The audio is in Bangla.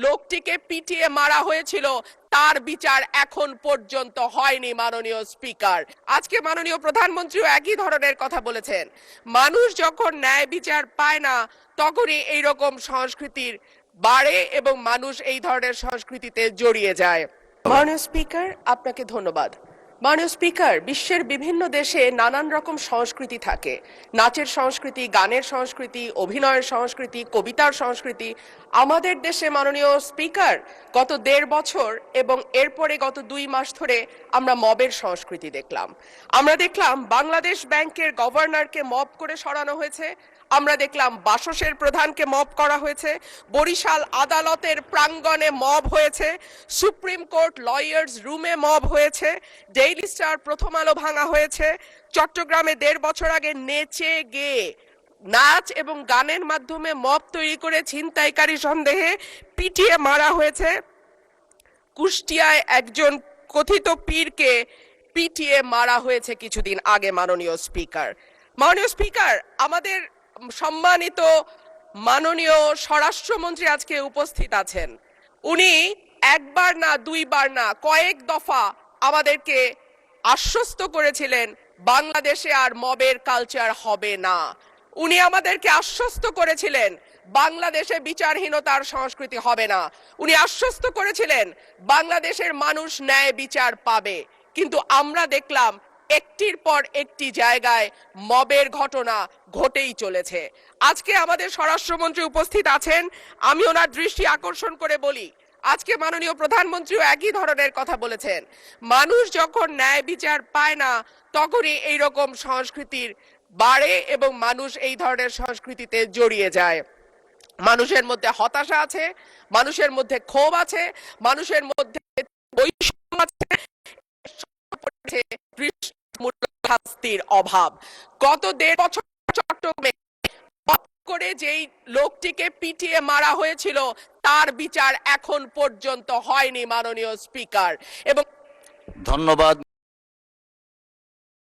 লোকটিকে পিটিয়ে মারা হয়েছিল তার বিচার এখন পর্যন্ত হয়নি মাননীয় স্পিকার। আজকে মাননীয় প্রধানমন্ত্রীও একই ধরনের কথা বলেছেন। মানুষ যখন ন্যায় বিচার পায় না তখনই এইরকম সংস্কৃতির বাড়ে এবং মানুষ এই ধরনের সংস্কৃতিতে জড়িয়ে যায়। মাননীয় স্পিকার, আপনাকে ধন্যবাদ। মাননীয় স্পিকার, বিশ্বের বিভিন্ন দেশে নানান রকম সংস্কৃতি থাকে। নাচের সংস্কৃতি, গানের সংস্কৃতি, অভিনয়ের সংস্কৃতি, কবিতার সংস্কৃতি। আমাদের দেশে মাননীয় স্পিকার গত 1.5 বছর এবং এরপরে গত 2 মাস ধরে আমরা মবের সংস্কৃতি দেখলাম। আমরা দেখলাম বাংলাদেশ ব্যাংকের গভর্নরকে মব করে সরানো হয়েছে। আমরা দেখলাম বাসসের প্রধানকে মব করা হয়েছে। বরিশাল আদালতের প্রাঙ্গণে মব হয়েছে। সুপ্রিম কোর্ট লয়ার্স রুমে মব হয়েছে। ডেইলি স্টার, প্রথম আলো ভাঙা হয়েছে। চট্টগ্রামে 1.5 বছর আগে নেচে গেয়ে নাচ এবং গানের মাধ্যমে মব তৈরি করে ছিনতাইকারী সন্দেহে পিটিয়ে মারা হয়েছে। কুষ্টিয়ায় একজন কথিত পীরকে পিটিয়ে মারা হয়েছে কিছুদিন আগে মাননীয় স্পিকার। মাননীয় স্পিকার, আমাদের সম্মানিত মাননীয় স্বরাষ্ট্রমন্ত্রী আজকে উপস্থিত আছেন। উনি একবার না, 2 বার না, কয়েক দফা আমাদেরকে আশ্বস্ত করেছিলেন বাংলাদেশে আর মবের কালচার হবে না। উনি আমাদেরকে আশ্বস্ত করেছিলেন বাংলাদেশে বিচারহীনতার সংস্কৃতি হবে না। উনি আশ্বস্ত করেছিলেন বাংলাদেশের মানুষ ন্যায় বিচার পাবে। কিন্তু আমরা দেখলাম একটির পর একটি জায়গায় মবের ঘটনা ঘটেই চলেছে। আজকে আমাদের স্বরাষ্ট্রমন্ত্রী উপস্থিত আছেন। আমি ওনার দৃষ্টি আকর্ষণ করে বলি, আজকে মাননীয় প্রধানমন্ত্রীও একই ধরনের কথা বলেছেন। মানুষ যখন ন্যায় বিচার পায় না তখনই এইরকম সংস্কৃতির বাড়ে এবং মানুষ এই ধরনের সংস্কৃতিতে জড়িয়ে যায়। মানুষের মধ্যে হতাশা আছে, মানুষের মধ্যে ক্ষোভ আছে, মানুষের মধ্যে বৈষম্য আছে, শাস্তির অভাব। গত 1.5 বছর চট্টগ্রামে করে যেই লোকটিকে পিটিয়ে মারা হয়েছিল তার বিচার এখন পর্যন্ত হয়নি মাননীয় স্পিকার। এবং ধন্যবাদ।